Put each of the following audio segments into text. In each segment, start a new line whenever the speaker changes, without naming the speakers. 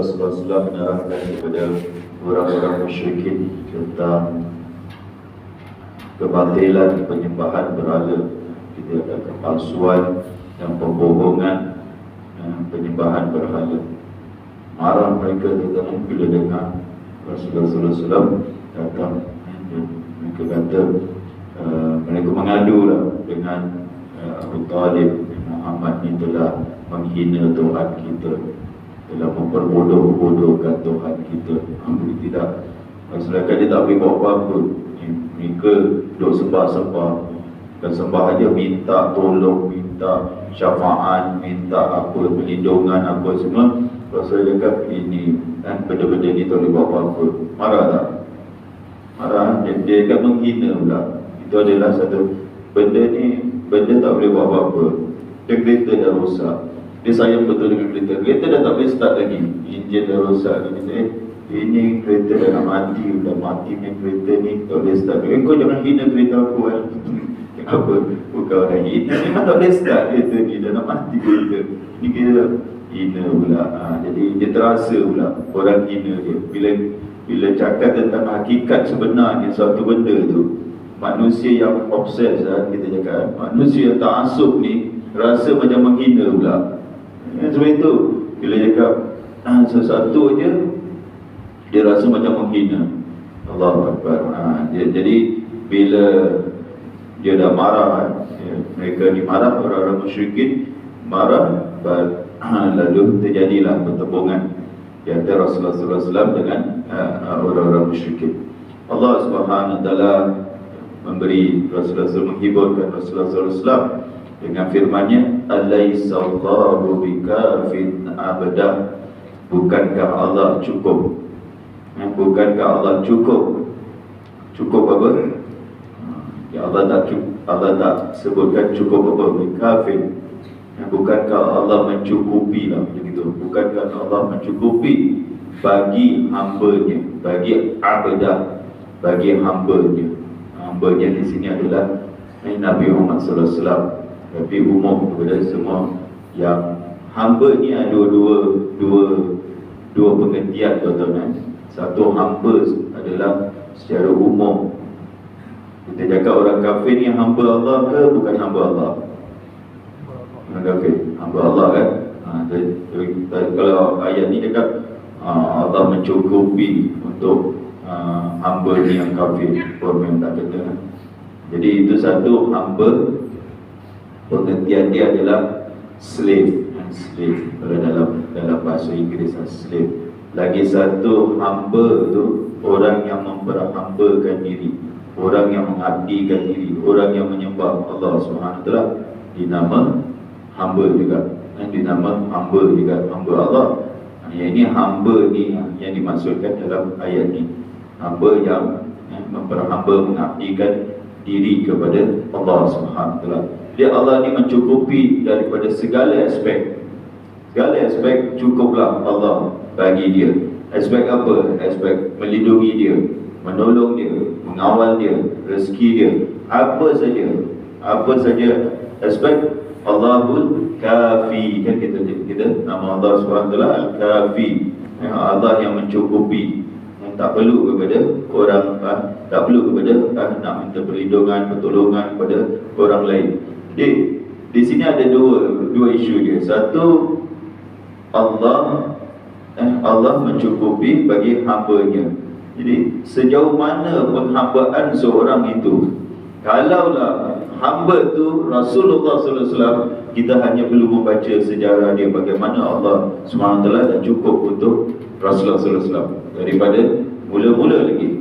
Rasulullah menerangkan kepada orang-orang musyrikin tentang kebatilan penyembahan berhala, tidak ada kepalsuan dan pembohongan penyembahan berhala. Marah mereka terutama bila dengar Rasulullah SAW datang. Mereka kata mereka mengadulah dengan Abu Talib, Muhammad ni telah menghina Tuhan kita, telah memperbodoh-bodohkan Tuhan kita. Tidak, Rasulullah dia tak boleh buat apa-apa. Mereka duk sembah-sembah, bukan sembah aja, minta tolong, minta syafaat, minta apa, perlindungan apa semua. Rasulullah cakap ini benda-benda ni tak boleh buat apa-apa. Marah tak? Marah. Dia akan menghina pula. Itu adalah satu benda ni, benda tak boleh buat apa-apa. Dia kereta dah rosak, dia sayang betul dengan kereta. Kereta dah tak boleh start lagi, enjin dah rosak. Dia kata, ini kereta dah nak mati, dah mati ni kereta ni, tak boleh start. Kau jangan hina kereta aku kan. Kenapa? Bukan orang hina, memang tak boleh start kereta ni, dah nak mati kereta. Ni kira hina pula. Jadi dia terasa pula orang hina dia. Bila cakap tentang hakikat sebenarnya suatu benda tu, manusia yang obses, kita cakap, manusia yang ta'asub ni rasa macam menghina pula. Sebab itu bila cakap sesuatu je, dia rasa macam menghina. Allahu Akbar. Jadi bila dia dah marah, mereka ni marah, orang-orang musyrikin marah, lalu terjadilah pertembungan di antara Rasulullah SAW dengan orang-orang musyrikin. Allah Subhanahu Wa Taala memberi Rasulullah SAW, menghiburkan Rasulullah SAW dengan firman-Nya, Alaihissallahu bikafin abdah. Bukankah Allah cukup? Bukankah Allah cukup? Cukup apa? Ya, Allah tak sebutkan cukup apa? Bikafin. Bukankah Allah mencukupi lah, begitu. Bukankah Allah mencukupi bagi hamba-Nya, bagi abdah, bagi hamba-Nya. Hamba-Nya di sini adalah Nabi Muhammad SAW, tapi umum kepada semua yang hamba ni ada dua pengertian, tuan-tuan. Satu, hamba adalah secara umum. Kita cakap orang kafir ni hamba Allah ke bukan hamba Allah? Orang kafir hamba Allah kan? Kalau ayat ni cakap Allah mencukupi untuk hamba ni yang kafir, pun memang tak kena. Jadi itu satu, hamba pengertian dia adalah slave. Kalau dalam bahasa Inggeris slave. Lagi satu, hamba tu orang yang memperhambakan diri, orang yang mengabdikan diri, orang yang menyembah Allah Subhanahu Wa Taala, dinama hamba juga. Dinama hamba juga, hamba Allah. Yang ini hamba ni yang dimaksudkan dalam ayat ni. Hamba yang memperhamba, mengabdikan diri kepada Allah Subhanahu Wa Taala. Jadi Allah ni mencukupi daripada segala aspek. Segala aspek cukuplah Allah bagi dia. Aspek apa? Aspek melindungi dia, menolong dia, mengawal dia, rezeki dia, apa saja aspek. Allahul Kafi, kan kita nama Allah SWT Al-Kafi, Allah yang mencukupi. Tak perlu kepada orang, tak perlu kepada nak minta perlindungan, pertolongan kepada orang lain. Jadi di sini ada dua isu dia. Satu, Allah mencukupi bagi hamba-Nya. Jadi sejauh mana penghambaan seorang itu, kalaulah hamba tu Rasulullah SAW, kita hanya perlu membaca sejarah dia, bagaimana Allah SWT dah cukup untuk Rasulullah SAW. Daripada mula-mula lagi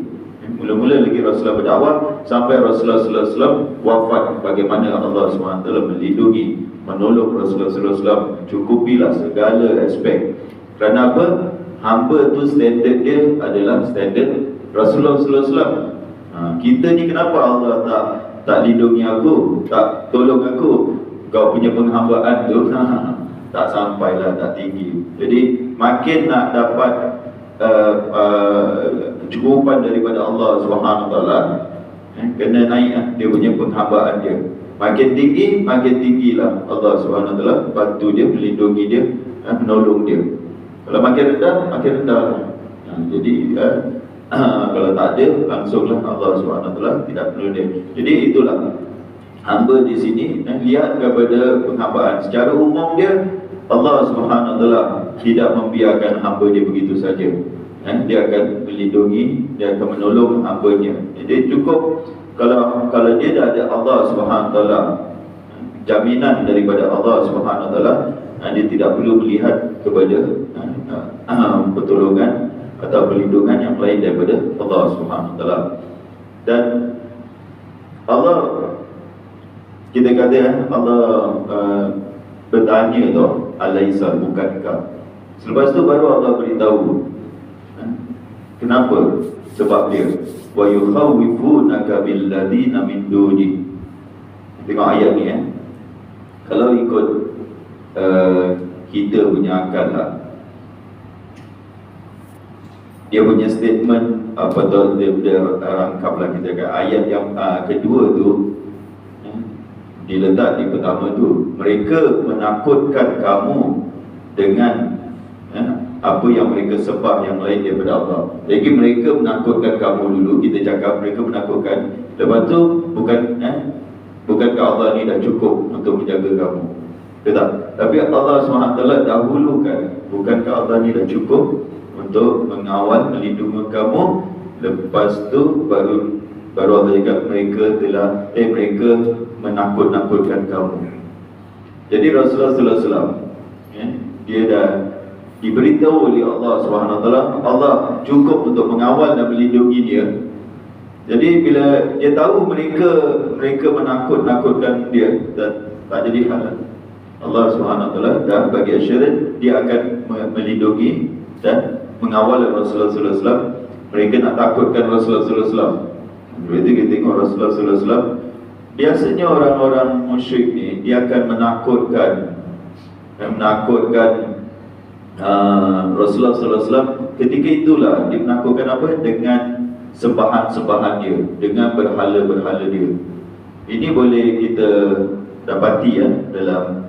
Rasulullah berdakwah sampai Rasulullah SAW wafat, bagaimana Allah SWT melindungi, menolong Rasulullah SAW, cukupilah segala aspek. Kerana apa? Hamba tu standard dia adalah standard Rasulullah SAW. Kita ni kenapa Allah tak lindungi aku, tak tolong aku? Kau punya penghambaan tu tak sampailah, tak tinggi. Jadi makin nak dapat cukupan daripada Allah SWT, kena naik dia punya penghambaan dia. Makin tinggilah Allah SWT bantu dia, melindungi dia, menolong dia. Kalau makin rendah lah. Jadi kalau tak ada, langsunglah Allah SWT tidak perlu dia. Jadi itulah hamba di sini lihat kepada penghambaan. Secara umum dia, Allah SWT tidak membiarkan hamba dia begitu saja. Dia akan melindungi, dia akan menolong hamba-Nya. Jadi cukup kalau dia dah ada Allah SWT, jaminan daripada Allah SWT, dia tidak perlu melihat kepada pertolongan atau perlindungan yang lain daripada Allah SWT. Dan Allah, kita kata Allah bertanya tu, alaisa, bukankah? Selepas tu baru Allah beritahu kenapa, sebab dia wa yukhawifunaka billadina min duni. Tengok ayat ni kalau ikut kita punya akal lah, dia punya statement apa tu, dia rangkaplah kita kan. Ayat yang kedua tu diletak di pertama tu, mereka menakutkan kamu dengan apa yang mereka sembah yang lain daripada Allah. Jadi mereka menakutkan kamu dulu, kita cakap mereka menakutkan. Lepas tu bukankah Allah ni dah cukup untuk menjaga kamu? Tak. Tapi Allah SWT dahulukan, bukankah Allah ni dah cukup untuk mengawal, melindungi kamu? Lepas tu baru Allah cakap mereka menakut-nakutkan kamu. Jadi Rasulullah SAW dia dah diberitahu oleh Allah SWT, Allah cukup untuk mengawal dan melindungi dia. Jadi bila dia tahu mereka menakut-nakutkan dia, dan tak jadi hal, Allah SWT dah bagi assurance dia akan melindungi dan mengawal Rasulullah SAW. Mereka nak takutkan Rasulullah SAW. Berarti kita tengok Rasulullah SAW, biasanya orang-orang musyrik ni dia akan menakutkan Rasulullah SAW. Ketika itulah dia menakutkan apa? Dengan sembahan-sembahan dia, dengan berhala-berhala dia. Ini boleh kita dapati dalam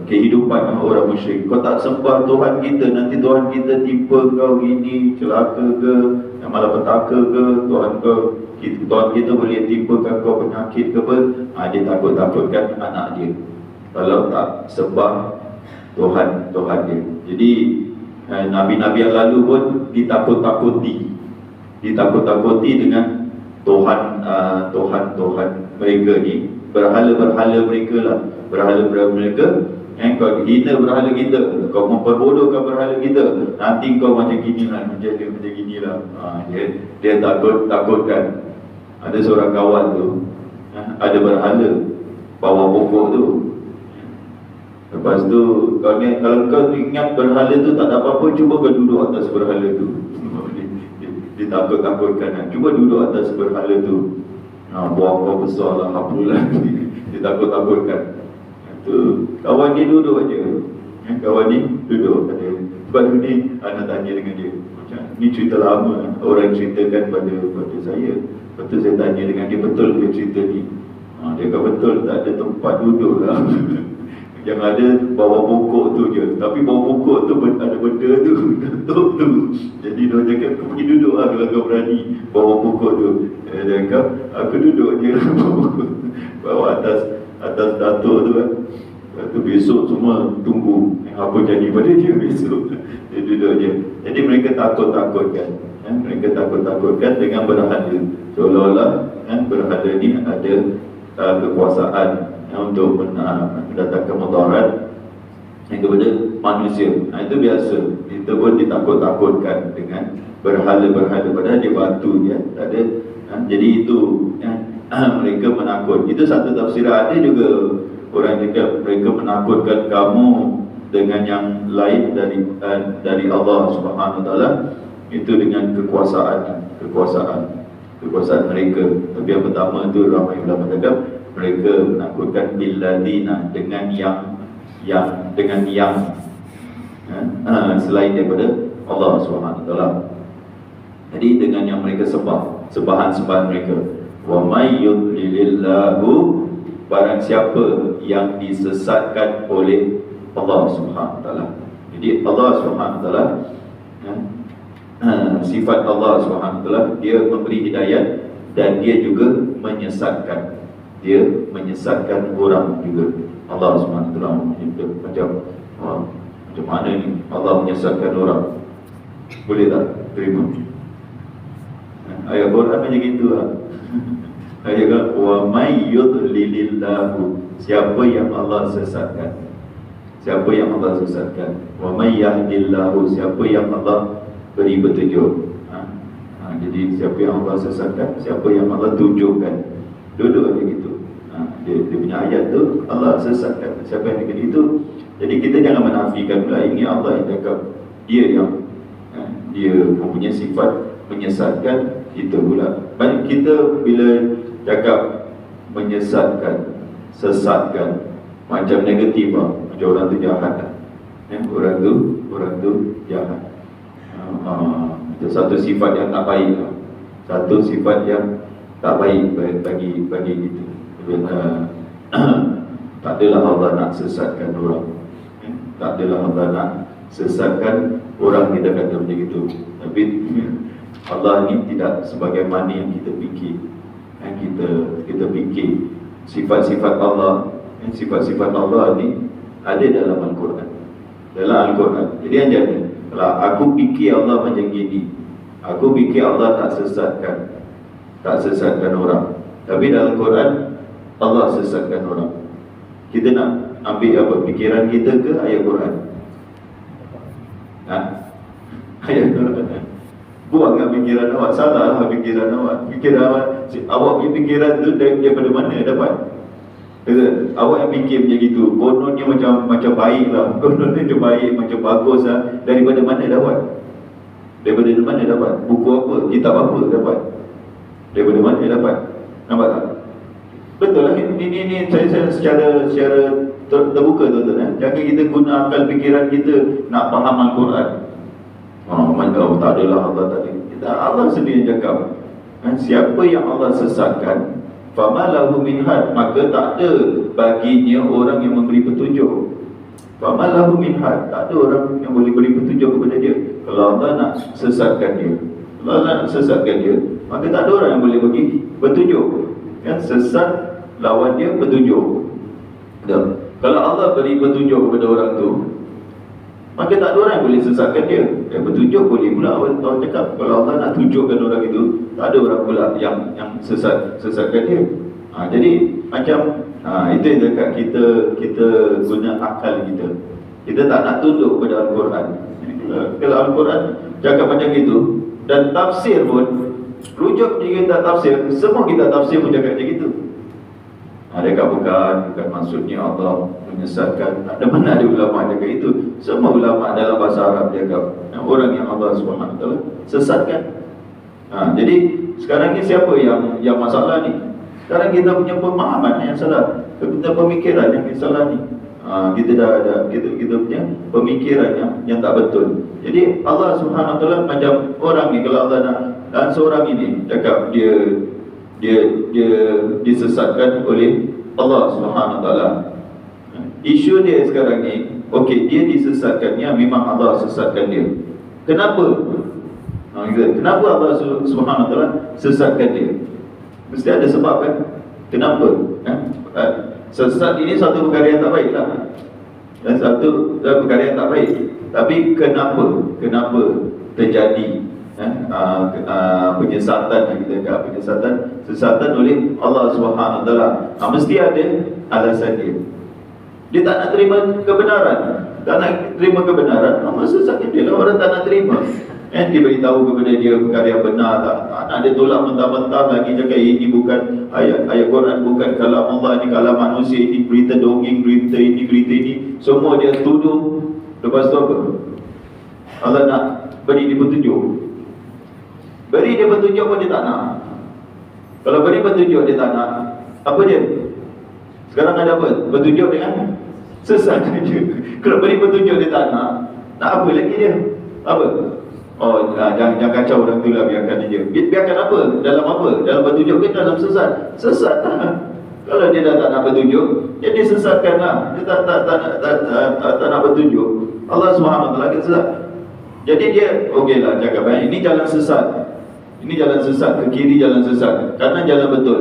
kehidupan orang musyrik. Kau tak sembah Tuhan kita, nanti Tuhan kita tipu kau ini, celaka ke, malapetaka ke, Tuhan kita boleh tipukan kau penyakit ke apa. Dia takut-takutkan anak dia kalau tak sembah Tuhan dia. Jadi Nabi-Nabi yang lalu pun ditakut-takuti dengan Tuhan mereka ni, berhala-berhala mereka lah, berhala-berhala mereka. Kau hina berhala kita, kau memperbodohkan berhala kita, nanti kau macam gini lah, macam gini lah. Dia takutkan. Ada seorang kawan tu, ada berhala bawah pokok tu. Lepas tu kalau kau ingat berhala tu tak ada apa-apa, cuba kau duduk atas berhala tu. Dia takut-takutkan, cuba duduk atas berhala tu. Buang kau besar lah, apalah. Dia takut-takutkan. Tu kawan dia duduk aja. Kawan ni duduk ada. Lepas tu ni anak tanya dengan dia, macam ni cerita lama orang ceritakan pada saya. Lepas tu saya tanya dengan dia, betul ke cerita ni? Dia kata betul, tak ada tempat duduk lah. Yang ada bawah pokok tu je. Tapi bawah pokok tu ada benda tu, datuk tu. Jadi dia cakap, kau pergi duduk lah kalau kau berani bawah pokok tu. Dia cakap, aku duduk je bawah atas datuk tu kan. Lepas tu besok semua tunggu apa jadi pada dia besok. Dia duduk je. Jadi mereka takut-takutkan. Mereka takut-takutkan dengan berhala. Seolah-olah berhala ni ada kekuasaan untuk mendatangkan mudarat kepada manusia. Itu biasa. Kita pun ditakut-takutkan dengan berhala-berhala, padahal dia batu dia tak ada. Jadi itu mereka menakut. Itu satu tafsiran. Ada juga orang cakap mereka menakutkan kamu dengan yang lain dari Allah Subhanahu Wa Taala, itu dengan kekuasaan mereka. Tapi yang pertama tu ramai ulama cakap mereka menakutkan billadina, dengan yang selain daripada Allah Subhanahu Wa Taala. Jadi dengan yang mereka sembahan mereka. Wa may yudlilillahu, barang siapa yang disesatkan oleh Allah Subhanahu Wa Taala. Jadi Jadi Allah SWT, sifat Allah SWT, dia memberi hidayat dan dia juga menyesatkan. Dia menyesatkan orang juga. Allah SWT macam mana ni Allah menyesatkan orang? Boleh tak terima? Ayat Quran macam gitu lah. Ayat kan, wa may yudlilillahu, siapa yang Allah sesatkan, siapa yang Allah sesatkan, wa may yahdillahu, siapa yang Allah beri petunjuk. Jadi siapa yang Allah sesatkan, siapa yang Allah tunjukkan, duduk macam gitu. Dia punya ayat tu Allah sesatkan siapa yang macam itu. Jadi kita jangan menafikan pula ini Allah yang cakap, dia yang dia mempunyai sifat menyesatkan kita pula. Baik, kita bila cakap menyesatkan, sesatkan, macam negatif lah, macam orang tu jahat lah. Orang tu jahat. Itu satu sifat yang tak baik lah. Satu sifat yang tak baik bagi kita. Tak adalah Allah nak sesatkan orang. Tak adalah Allah nak sesatkan orang, kita kata macam itu. Tapi Allah ni tidak sebagaimana yang kita fikir. Kita fikir sifat-sifat Allah, sifat-sifat Allah ni ada dalam Al-Quran. Dalam Al-Quran. Jadi jangan, kalau aku fikir Allah macam gini, aku fikir Allah tak sesatkan orang. Tapi dalam Quran Allah sesatkan orang. Kita nak ambil apa? Fikiran kita ke ayat Quran? Ayat Quran. Buanglah fikiran awak. Salah lah fikiran awak. Fikiran awak punya fikiran tu daripada mana dapat? Awak yang fikir macam gitu, kononnya macam baik lah, kononnya macam baik, macam bagus lah. Daripada mana dapat? Daripada mana dapat? Buku apa? Kitab apa dapat? Daripada mana dapat? Nampak tak? Betul lah, ini saya secara terbuka tuan-tuan. Jangan kita guna akal fikiran kita nak faham Al-Quran. Tak adalah Allah tadi. Allah sendiri cakap, siapa yang Allah sesatkan, famalahu min had, maka tak ada baginya orang yang memberi petunjuk. Famalahu min had, tak ada orang yang boleh beri petunjuk kepada dia. Kalau Allah nak sesatkan dia, maka tak ada orang yang boleh bagi petunjuk. Sesat lawan dia petunjuk. Kalau Allah beri petunjuk kepada orang tu, maka tak ada orang yang boleh sesatkan dia. Petunjuk boleh pula orang cakap. Kalau Allah nak tunjukkan orang itu, tak ada orang pula yang sesatkan dia. Jadi macam itu yang cakap, kita guna akal kita. Kita tak nak tunduk kepada Al-Quran. Kalau Al-Quran cakap macam itu, dan tafsir pun, rujuk jika kita tafsir, semua kita tafsir pun cakap macam itu. Adakah bukan maksudnya Allah menyesatkan? Ada mana ada ulama cakap itu? Semua ulama dalam bahasa Arab cakap orang yang Allah SWT sesatkan. Jadi sekarang ni siapa yang masalah ni? Sekarang kita punya pemahaman yang salah, kita pemikiran yang salah ni. Kita dah ada kita punya pemikiran yang tak betul. Jadi Allah SWT macam orang ni, kalau Allah nak, dan seorang ini cakap dia disesatkan oleh Allah SWT. Isu dia sekarang ni, okey, dia disesatkannya memang Allah sesatkan dia. Kenapa? Kenapa Allah SWT sesatkan dia? Mesti ada sebab kan? Kenapa? Sesat ini satu perkara yang tak baik lah. Dan satu perkara yang tak baik. Tapi kenapa terjadi penyesatan, kita kata sesatan oleh Allah SWT. Mesti ada alasan dia. Dia tak nak terima kebenaran. Allah sesatkan dia lah. Orang tak nak terima. Dia beritahu kepada dia perkara yang benar, tak nak dia tolak mentah-mentah lagi, cakap ini bukan ayat Quran, bukan kalam Allah, ini kalam manusia, ini berita dongeng, berita ini, semua dia tuduh. Lepas tu apa? Allah nak beri dia petunjuk. Beri dia petunjuk pun dia tak nak. Kalau beri petunjuk dia tak nak, apa dia? Sekarang ada apa? Petunjuk dengan sesat je. Kalau beri petunjuk dia tak nak apa lagi dia? Apa? Jangan kacau orang tu lah, biarkan dia. Biarkan apa? Dalam apa? Dalam petunjuk ke dalam sesat? Sesat lah. Kalau dia dah tak nak petunjuk, dia disesatkan lah. Dia tak nak petunjuk. Allah SWT akan sesat. Jadi dia okeylah cakap ini jalan sesat, ini jalan sesat, ke kiri jalan sesat, kanan jalan betul.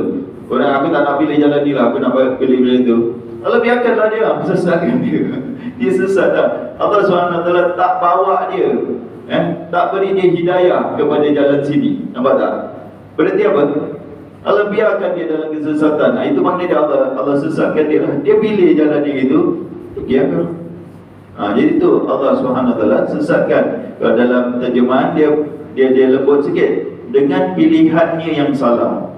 Orang aku tak nak pilih jalan ni lah, aku nak pilih itu. Allah biarkanlah dia sesatkan dia. Dia sesat dah. Allah SWT tak bawa dia, tak beri dia hidayah kepada jalan sini. Nampak tak? Berarti apa? Allah biarkan dia dalam kesesatan. Itu maknanya Allah sesatkan dia lah. Dia pilih jalan yang itu, biarkan. Jadi tu Allah SWT sesatkan. Kalau dalam terjemahan dia lembut sikit, dengan pilihannya yang salah.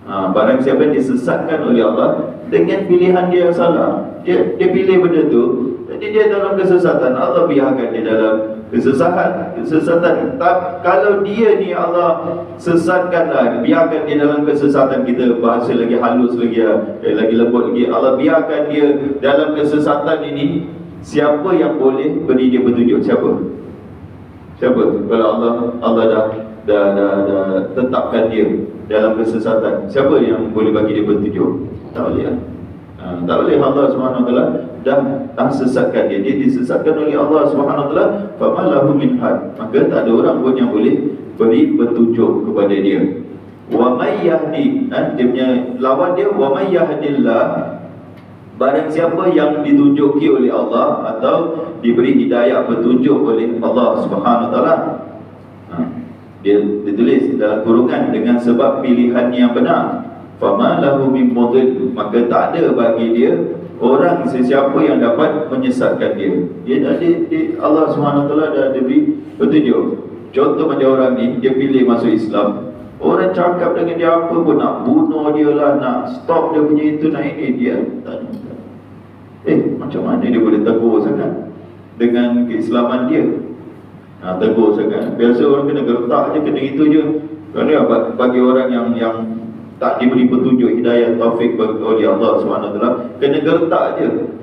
Barang siapa yang disesatkan oleh Allah dengan pilihan dia yang salah, dia pilih benda tu, jadi dia dalam kesesatan. Allah biarkan dia dalam kesesatan. Kalau dia ni Allah sesatkanlah, biarkan dia dalam kesesatan. Kita bahasa lagi halus lagi, lagi lembut lagi, Allah biarkan dia dalam kesesatan ini. Siapa yang boleh beri dia petunjuk? Siapa? Kalau Allah dah tetapkan dia dalam kesesatan, siapa yang boleh bagi dia petunjuk? Tak boleh. Tak boleh. Allah SWT dah sesatkan dia. Dia disesatkan oleh Allah SWT. Fama lahu min had. Maka tak ada orang pun yang boleh beri petunjuk kepada dia. Wa may yahdi, dia punya lawan dia, wa may yahdillah, barang siapa yang ditunjuki oleh Allah atau diberi hidayah petunjuk oleh Allah SWT. Dia ditulis dalam kurungan, dengan sebab pilihannya yang benar. Fama lahu min mudil, maka tak ada bagi dia orang sesiapa yang dapat menyesatkan dia. Allah SWT dah beri petunjuk. Contoh macam orang ni, dia pilih masuk Islam, orang cakap dengan dia apa pun, nak bunuh dia lah, nak stop dia punya itu, nak ini, dia tak. Macam mana dia boleh tegur sangat dengan keislaman dia? Tegur sangat. Biasa orang kena gertak je, kena itu je. Kerana bagi orang yang tak diberi petunjuk hidayah taufik oleh Allah SWT, kena gertak je.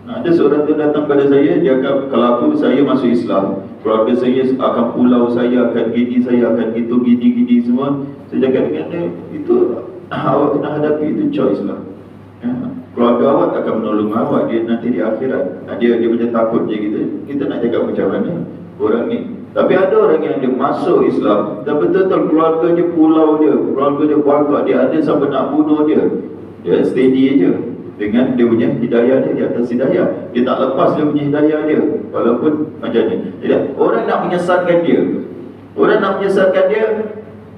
Ada seorang tu datang pada saya, dia akan, kalau saya masuk Islam, keluarga saya akan pulau, saya akan gini, saya akan gitu, gini semua. Saya cakap dengan dia, itu awak kena hadapi, itu choice lah. Keluarga awak akan menolong awak dia nanti di akhirat. Dia macam takut je kita nak cakap macam mana orang ni. Tapi ada orang yang dia masuk Islam dan betul-betul keluarga dia pulau dia, keluarga dia bakar dia, ada sampai nak bunuh dia. Dia steady je dengan dia punya hidayah dia, di atas hidayah. Dia tak lepas dia punya hidayah dia, walaupun macam ni. Jadi orang nak menyesatkan dia,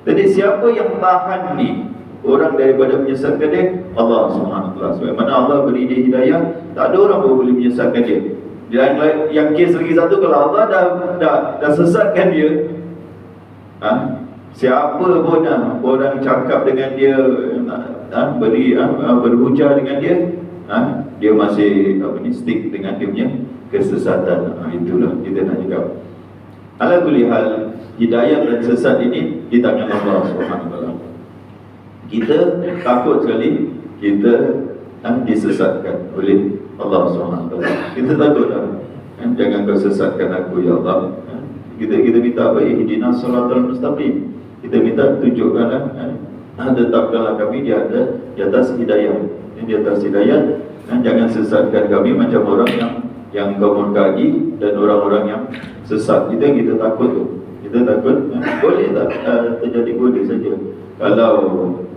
jadi siapa yang tahan ni orang daripada menyesatkan dia? Allah SWT. Sebagaimana Allah beri dia hidayah, tak ada orang pun boleh menyesatkan dia. Yang kes lagi satu, kalau Allah dah sesatkan dia, siapa pun orang cakap dengan dia, berhujah dengan dia, dia masih stick dengan dia punya kesesatan. Itulah kita nak cakap. Ala kulli hal, hidayah dan sesat ini di tangan Allah SWT. Kita takut sekali kita disesatkan oleh Allah SWT. Kita takutlah, jangan kau sesatkan aku ya Allah. Kita minta apa? Ihdinas siratal mustaqim. Kita minta tunjukkanlah, tetapkanlah kami di atas hidayah. Di atas hidayah, jangan sesatkan kami macam orang yang kau murkai dan orang-orang yang sesat. Itu yang kita takut tu. Kita takut, boleh tak terjadi? Boleh saja. Kalau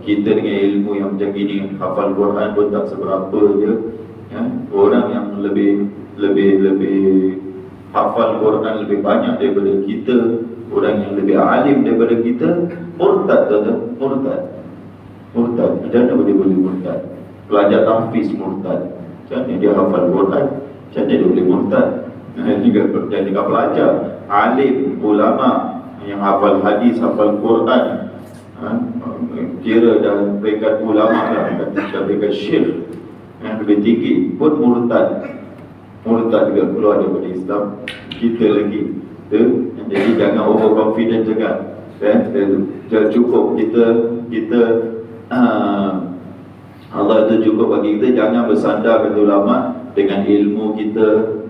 kita dengan ilmu yang macam gini, hafal Quran pun tak seberapa je, orang yang lebih hafal Quran lebih banyak daripada kita, orang yang lebih alim daripada kita, murtad. Macam mana boleh murtad? Pelajar tahfiz murtad. Macam mana dia hafal Quran? Macam mana dia boleh murtad? Juga pelajar alim, ulama yang hafal hadis, hafal Quran, kira dah peringkat ulama dah peringkat syekh yang lebih tinggi, pun murtad juga keluar daripada Islam. Kita lagi jadi jangan overconfident sangat. Cukup kita Allah itu cukup bagi kita. Jangan bersandar kepada ulama dengan ilmu kita,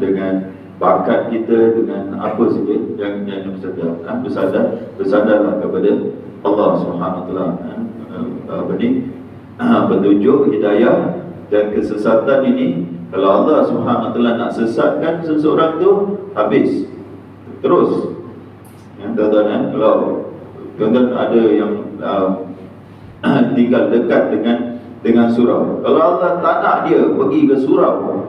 dengan bakat kita, dengan apa saja. Jangan bersandarlah kepada Allah SWT. Petunjuk, hidayah dan kesesatan ini Kalau Allah Subhanahu Wa Taala nak sesatkan seseorang tu, habis. Terus. Yang tuan-tuan, kalau tuan-tuan ada yang tinggal dekat dengan surau. Kalau Allah tak nak dia pergi ke surau,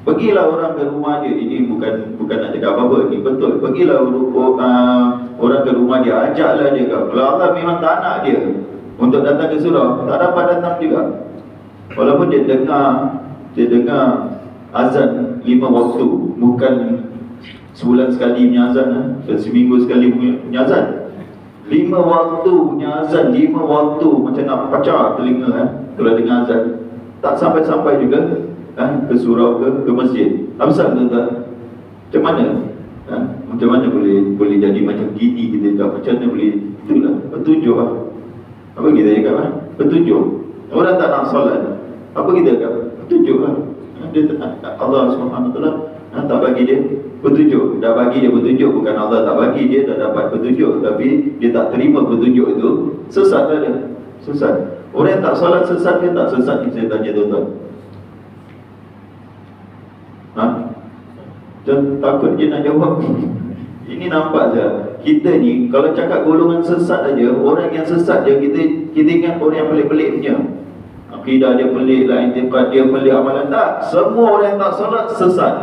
pergilah orang ke rumah dia. Ini bukan nak cakap apa-apa, ini betul. Pergilah orang ke rumah dia, ajaklah dia. Kalau Allah memang tak nak dia untuk datang ke surau, tak dapat datang juga. Walaupun dia dengar azan 5 waktu, bukan sebulan sekali punya azan, seminggu sekali punya azan. 5 waktu punya azan, 5 waktu macam nak pecah telinga kalau dengar azan. Tak sampai-sampai juga ke surau ke masjid. Absal tu tak? Macam mana? Macam mana boleh jadi macam gini kita cakap? Macam mana boleh? Itulah petunjuk lah. Apa kita cakap? Petunjuk. Orang tak nak solat, apa kita cakap? Petunjuk lah. Allah SWT tak bagi dia petunjuk. Dah bagi dia petunjuk, bukan Allah tak bagi dia dah dapat petunjuk, tapi dia tak terima petunjuk itu, sesat lah dia. Sesat. Orang yang tak solat sesat ke tak sesat ni? Saya tanya tuan-tuan. Jangan takut dia nak jawab. Ini nampak je. Kita ni kalau cakap golongan sesat aja, orang yang sesat je, kita ingat orang yang pelik-pelik punya. Akidah dia pelik lah, intiqad dia pelik, amalan tak. Semua orang yang tak solat sesat.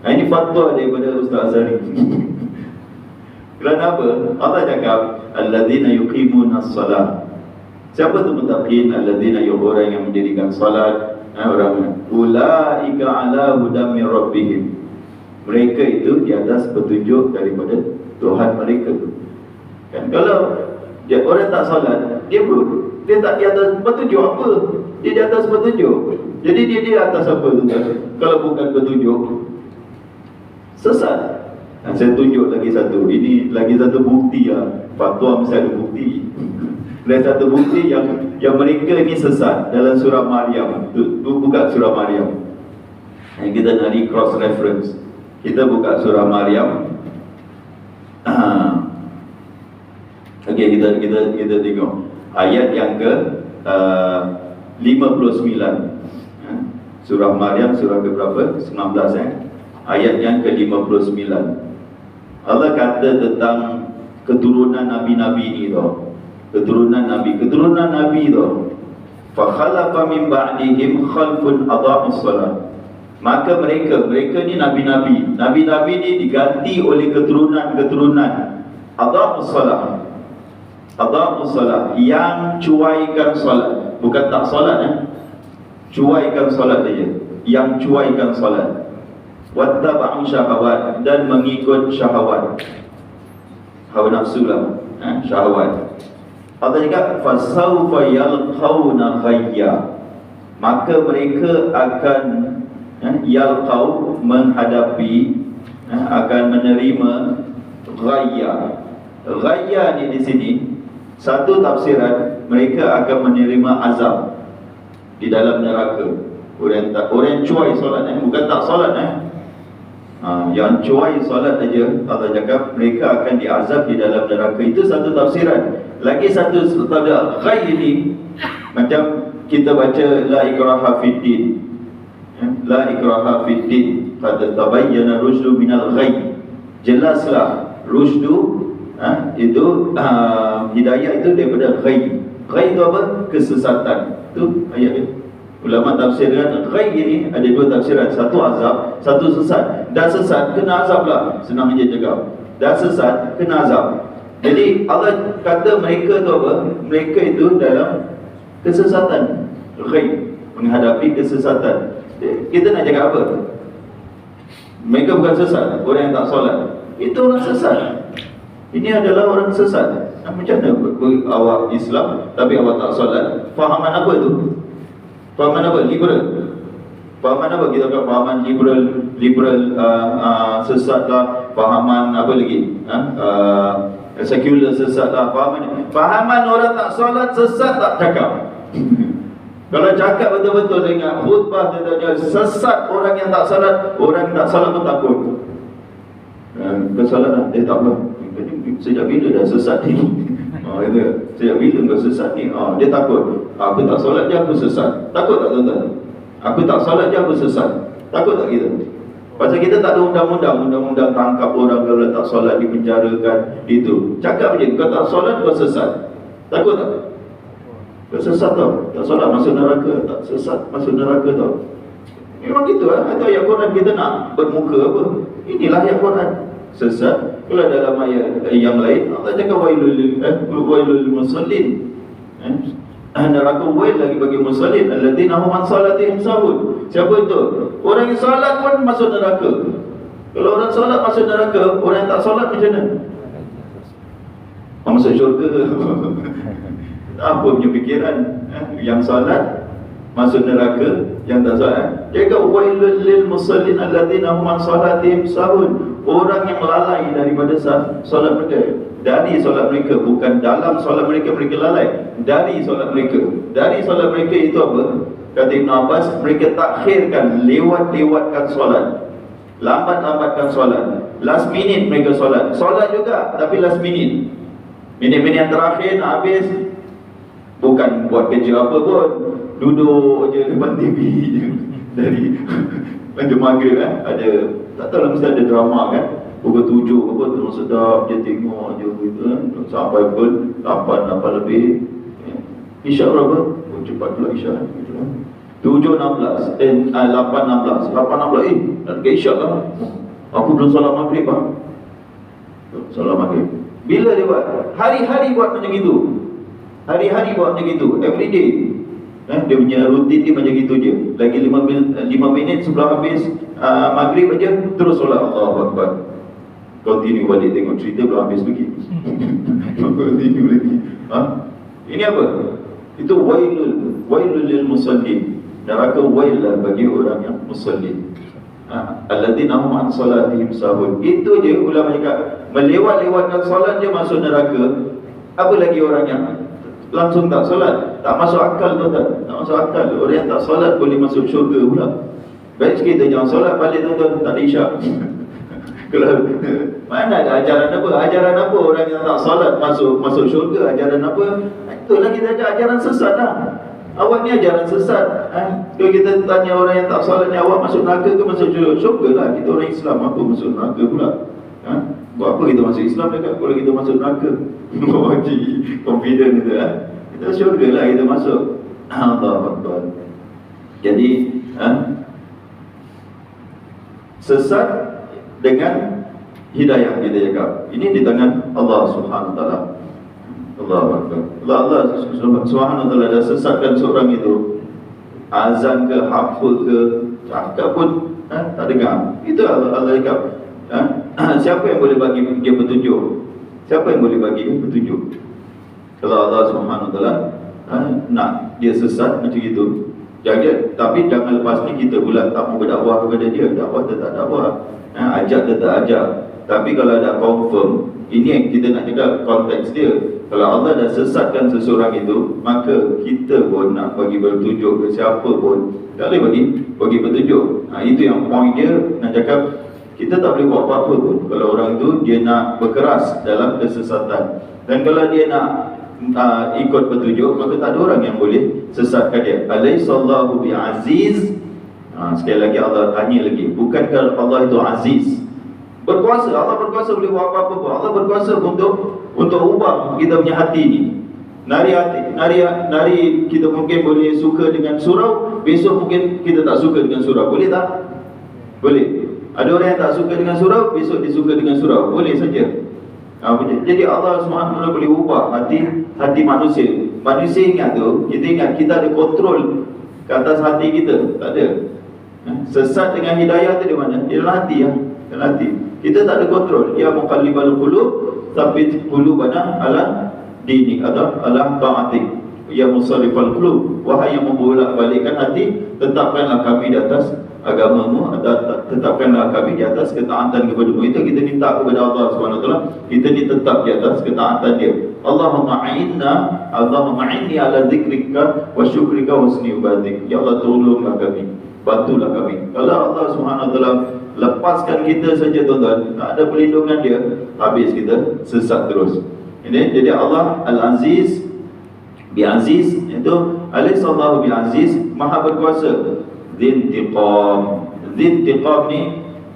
Ini fatwa daripada Ustaz Azhari. Kerana apa? Allah cakap alladzina yuqimuna as-salat. Siapa tu muttaqin? Alladzina, orang yang mendirikan salat. Orang ulaika ala hudam min rabbihim. Mereka itu di atas petunjuk daripada Tuhan mereka. Kan kalau orang tak solat, dia tak di atas petunjuk apa? Dia di atas petunjuk. Jadi dia di atas apa tu? Kalau bukan petunjuk, sesat. Saya tunjuk lagi satu. Ini lagi satu bukti lah. Fatwa mesti ada bukti. Lagi satu bukti yang mereka ni sesat dalam surah Maryam. Tu buka surah Maryam. Kita nak cross reference. Kita buka surah Maryam. Okey, kita tengok ayat yang ke 59. Surah Maryam, surah ke berapa? 19 ayat yang ke 59. Allah kata tentang keturunan nabi-nabi ni tu. Keturunan nabi tu. Fa khalafa min ba'dihim khalfun adha'us salat. Maka mereka ni nabi-nabi. Nabi-nabi ni diganti oleh keturunan adha'us salat. Adha'us salat, yang cuaikan solat. Bukan tak solat cuaikan solat saja. Yang cuaikan solat. Wattaba'u syahawat, dan mengikut syahwat. Hawa nafsu lah, syahwat. Allah cakap fasawfa yalqauna ghayya. Maka mereka akan yalqau, menghadapi, akan menerima ghayya. Ghayya ni di sini satu tafsiran, mereka akan menerima azab di dalam neraka. Orang cuai solat bukan tak solat yang cuai solat aja, Allah cakap mereka akan diazab di dalam neraka. Itu satu tafsiran. Lagi satu tafsir ghayy ini macam kita baca la ikraha fiddin. La ikraha fiddin, qad tabayyana rusydu minal ghayy. Jelaslah rusydu itu hidayah itu daripada ghayy. Ghayy itu apa? Kesesatan. Itu ayat itu. Ulama tafsirkan ghayy ini ada dua tafsiran. Satu azab, satu sesat. Dan sesat kena azab lah. Senang je cakap. Dan sesat kena azab. Jadi Allah kata mereka tu apa? Mereka itu dalam kesesatan. Ghayy, menghadapi kesesatan. Kita nak cakap apa? Mereka bukan sesat, orang yang tak solat. Itu orang sesat. Ini adalah orang sesat. Macam mana awak Islam tapi awak tak solat? Fahaman apa itu? Fahaman apa? Liberal. Fahaman apa? Kita kata fahaman liberal sesat lah. Fahaman apa lagi? Sekular sesat lah. Fahaman orang tak solat sesat tak cakap. Kalau cakap betul-betul dengan khutbah dia sesat orang yang tak solat, orang yang tak solat pun takut. Bersolat lah, tak apa. Sejak bila dah sesat ni? Sejak bila kau sesat ni? Dia takut. Aku tak solat je, aku sesat. Takut tak tuan-tuan? Aku tak solat je aku sesat. Takut tak kita? Pasal kita tak ada undang-undang tangkap orang kalau tak solat, dipenjarakan, itu. Cakap je, kau tak solat kau sesat. Takut tak? Kau sesat tau. Tak solat masuk neraka, tak sesat masuk neraka tau. Memang gitu lah. Atau ayat Quran kita nak bermuka apa? Inilah ayat Quran. Sesat. Kalau dalam ayat yang lain Allah cakap wailul musallin. Neraka wail lagi bagi musallin alladzina hum an salatihim sahun. Siapa itu? Orang yang salat pun masuk neraka. Kalau orang salat masuk neraka, orang yang tak salat macam mana? Masuk syurga. Apa punya fikiran? Yang salat masuk neraka, yang tak salat. Jaga wailul lil musallin alladzina hum an salatihim sahun. Orang yang lalai daripada solat mereka. Dari solat mereka, bukan dalam solat mereka lalai. Dari solat mereka. Dari solat mereka itu apa? Kata Ibn Abbas, mereka takhirkan, lewatkan solat, lambatkan solat. Last minute mereka solat. Solat juga, tapi last minute. Minit-minit yang terakhir nak habis, bukan buat kerja apa pun, duduk je depan TV je. Dari macam maghrib ada, tak tahu lah, mesti ada drama kan. Pukul 7 apa tu sedap je tengok je gitu kan. Sampai pukul 8 lebih. Isyak berapa? Oh, cepat pula isyak gitu kan. 8:16 nak ke isyak lah. Aku belum solat maghrib lah. Solat maghrib. Bila dia buat? Hari-hari buat macam itu. Hari-hari buat macam itu. Every day. Dia punya rutin dia macam gitu je. Lagi 5 minit sebelum habis maghrib aja terus solat Allahu Akbar. Continue balik tengok cerita belum habis lagi. Continue lagi. Ini apa? Itu wailul lil musallin. Neraka wail lah bagi orang yang musallin. Alladzina hum an salatihim sahun. Itu je ulama cakap, melewatkan solat je masuk neraka. Apa lagi orang yang langsung tak solat? Tak masuk akal tu tak? Tak masuk akal. Orang yang tak solat boleh masuk syurga pula. Baik kita jangan solat balik tuan-tuan, tak ada isyak. Kalau mana ada ajaran apa? Ajaran apa orang yang tak solat masuk syurga? Ajaran apa? Itulah kita ajar ajaran sesat lah. Awak ni ajaran sesat. Kalau kita tanya orang yang tak solat ni, awak masuk neraka ke masuk syurga lah? Kita orang Islam, apa masuk neraka pula? Buat apa kita masuk Islam dekat kalau kita masuk neraka? Confident kita kita syurga lah kita masuk. Allah Akbar. Jadi sesat dengan hidayah kita cakap. Ini di tangan Allah Subhanahu Wa Taala. Allah Akbar. Allah Subhanahu Wa Taala dah sesatkan seorang itu. Azan ke, hafal ke, cakap pun tak dengar. Itu Allah cakap. Siapa yang boleh bagi dia petunjuk? Siapa yang boleh bagi dia petunjuk? Kalau Allah Subhanahu Wa Taala nak dia sesat macam itu, tapi jangan lepas ni kita pula tak mau berdakwah kepada dia. Dakwah tetap dakwah, ajak tetap ajak. Tapi kalau ada confirm, ini yang kita nak cakap konteks dia. Kalau Allah dah sesatkan seseorang itu, maka kita pun nak bagi petunjuk ke siapa pun, tak boleh bagi petunjuk. Itu yang point dia nak cakap. Kita tak boleh buat apa-apa pun kalau orang itu dia nak berkeras dalam kesesatan. Dan kalau dia nak ikut petunjuk, maka tak ada orang yang boleh sesatkan dia. Alaihissallahu bi'aziz. Sekali lagi Allah tanya lagi, bukankah Allah itu aziz? Berkuasa, Allah berkuasa boleh buat apa-apa pun. Allah berkuasa untuk ubah kita punya hati ni. Nari kita mungkin boleh suka dengan surau, besok mungkin kita tak suka dengan surau. Boleh tak? Boleh. Ada orang yang tak suka dengan surau, besok dia suka dengan surau. Boleh saja. Jadi Allah SWT boleh ubah hati manusia. Manusia ingat tu, kita ingat kita ada kontrol ke atas hati kita. Tak ada. Sesat dengan hidayah tu di mana? Di dalam hati ya. Dalam hati. Kita tak ada kontrol. Ya muqallibal qulub, tsabbit qulubana ala dinik atau ala ta'atik. Ya musarrifal qulub, wahai yang membolak-balikkan hati, tetapkanlah kami di atas agamamu, atau tetapkanlah kami di atas ketaatan kepada-Mu. Itu kita minta kepada Allah SWT. Kita ni tetap di atas ketaatan dia. Allahumma a'inni ala zikrika wa syukrika wa husni ibadik. Ya Allah, tolonglah kami, bantulah kami. Kalau Allah SWT lepaskan kita saja tuan-tuan, tak ada perlindungan dia, habis kita sesat terus. Jadi Allah Al-Aziz bi'aziz, itu Alaihissallahu bi'aziz, maha berkuasa. Zintiqam. Zintiqam ni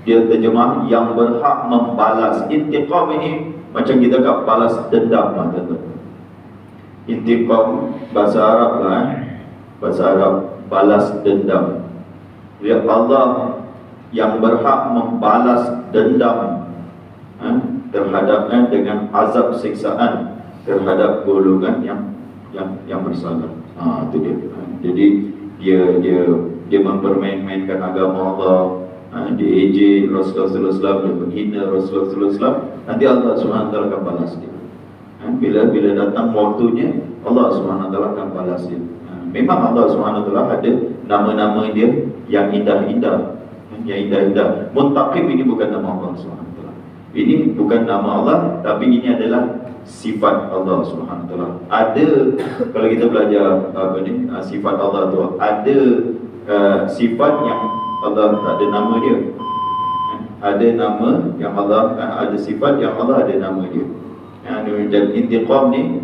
dia terjemah yang berhak membalas. Intiqam ini macam kita kat balas dendam lah, tuan-tuan. Intiqam bahasa Arab lah, bahasa Arab, balas dendam. Lihat, Allah yang berhak membalas dendam terhadapnya dengan azab siksaan terhadap golongan yang bersalah. Itu dia. Jadi dia mempermain-mainkan agama Allah, dia ejek Rasulullah SAW, dia menghina Rasulullah SAW. Nanti Allah SWT akan balas dia. Bila datang waktunya, Allah SWT akan balas dia. Memang Allah SWT ada nama-nama dia yang indah-indah, Muntaqim ini bukan nama Allah SWT. Ini bukan nama Allah, tapi ini adalah sifat Allah SWT. Ada, kalau kita belajar sifat Allah tu, ada sifat yang Allah tak ada nama dia. Ada nama yang Allah, ada sifat yang Allah ada nama dia. Dan intiqam ni,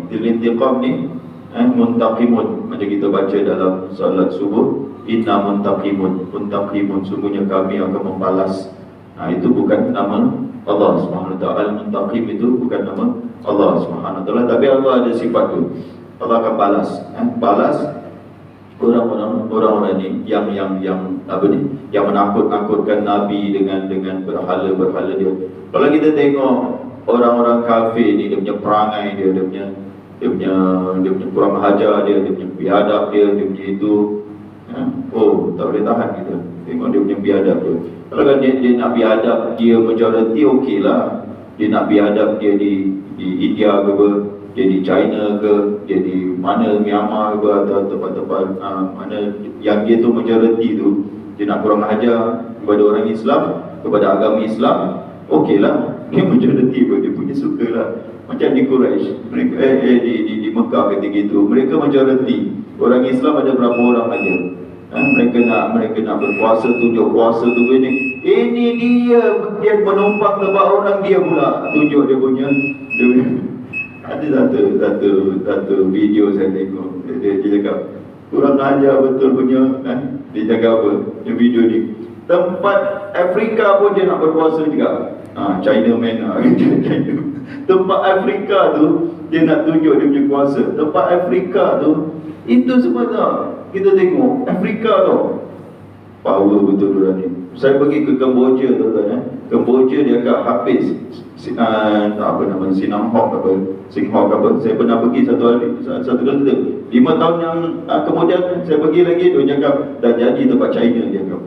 muntaqimun, macam kita baca dalam salat subuh, inna muntaqimun, sungguhnya kami akan membalas. Itu bukan nama Allah SWT. Al-Muntaqim itu bukan nama Allah SWT, tapi Allah ada sifat tu. Allah akan balas orang-orang ni yang menakut-nakutkan Nabi dengan berhala dia. Kalau kita tengok orang-orang kafir ni, dia punya perangai dia punya kurang ajar dia punya biadab dia punya itu, tak boleh tahan kita tengok dia punya biadab dia. Kalau kan dia nak biadab dia majoriti, okey lah. Dia nak biadab dia di India ke apa, dia di China ke, dia di mana, Myanmar ke, atau tempat-tempat mana yang dia tu majoriti tu, dia nak kurang ajar kepada orang Islam, kepada agama Islam, okey lah. Dia majoriti pun dia punya suka lah. Macam di Quraisy, mereka di Mekah ketika itu, mereka majoriti. Orang Islam ada berapa orang aja. Mereka nak berpuasa, tunjuk puasa tu ini dia menumpang tempat orang dia pula tunjuk dia punya. Ada satu video saya tengok, dia cakap kurang ajar betul punya, dia cakap apa, dia video ni, tempat Afrika pun dia nak berpuasa juga. China man tempat Afrika tu dia nak tunjuk dia punya kuasa. Tempat Afrika tu, itu sebenarnya kita tengok Afrika tu power betul orang ni. Saya pergi ke Kemboja, tuan-tuan. Kemboja dia kat habis apa nama, Singhok apa. Saya pernah pergi satu kali tu. 5 tahun yang kemudian saya pergi lagi, dia cakap dah jadi tempat China, dia cakap.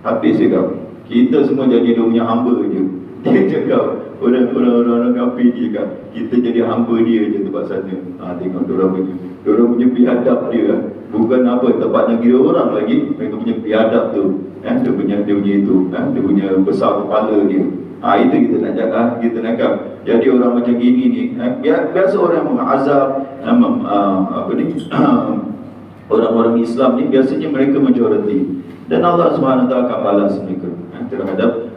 Habis dia cakap. Kita semua jadi dia punya hamba je. Dia cakap orang kafir, dia cakap kita jadi hamba dia je tempat sana. Tengok diorang punya biadab dia. Bukan apa, tempat negeri orang lagi, mereka punya biadab tu. Dia punya itu, dia punya besar kepala dia. Itu kita nak jaga, kita nak cakap. Jadi orang macam gini ni, biasa orang mengazab orang-orang Islam ni, biasanya mereka majoriti. Dan Allah SWT akan balas mereka terhadap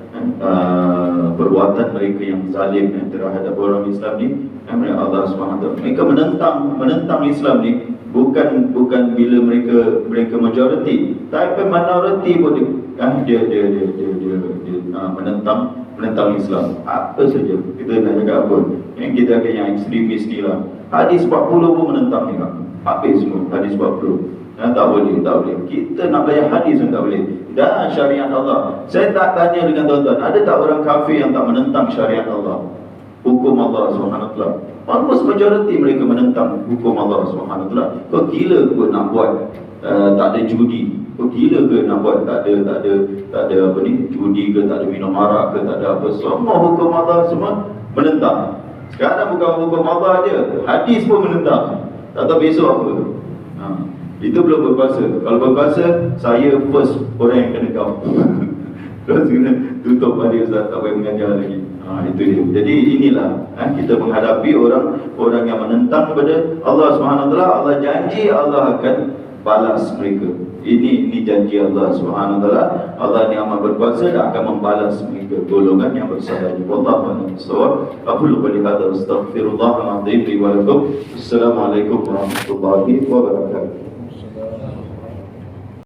perbuatan mereka yang zalim terhadap orang Islam ni. Allah SWT, mereka menentang Islam ni bukan bila mereka majoriti, tapi minoriti pun dia menentang Islam. Apa saja kita nak cakap apa, kita akan yang ekstremis ni lah. Hadis 40 pun menentang ni kan, habis semua hadis 40. Tak boleh. Kita nak belajar hadis pun tak boleh. Dan syariat Allah, saya tak tanya dengan tuan-tuan, ada tak orang kafir yang tak menentang syariat Allah, hukum Allah SWT? Almost majority mereka menentang hukum Allah SWT. Kau gila ke nak buat tak ada judi? Kau gila ke nak buat tak ada apa ni, judi ke, tak ada minum arak ke, tak ada apa? Semua hukum Allah semua menentang. Sekarang bukan hukum Allah aja, hadis pun menentang. Tak tahu besok apa. Itu belum berpuasa. Kalau berpuasa, saya first orang yang kena kau. Terus kena tutup balik, Ustaz, tak payah mengajar lagi. Itu dia. Jadi inilah kita menghadapi orang yang menentang kepada Allah SWT. Allah janji Allah akan balas mereka. Ini janji Allah SWT. Allah ni amat berkuasa dan akan membalas mereka, golongan yang bersalah. Wallahu a'lam bishawab. Aqulu qouli hadza astaghfirullahal azim li wa lakum. Assalamualaikum warahmatullahi wabarakatuh.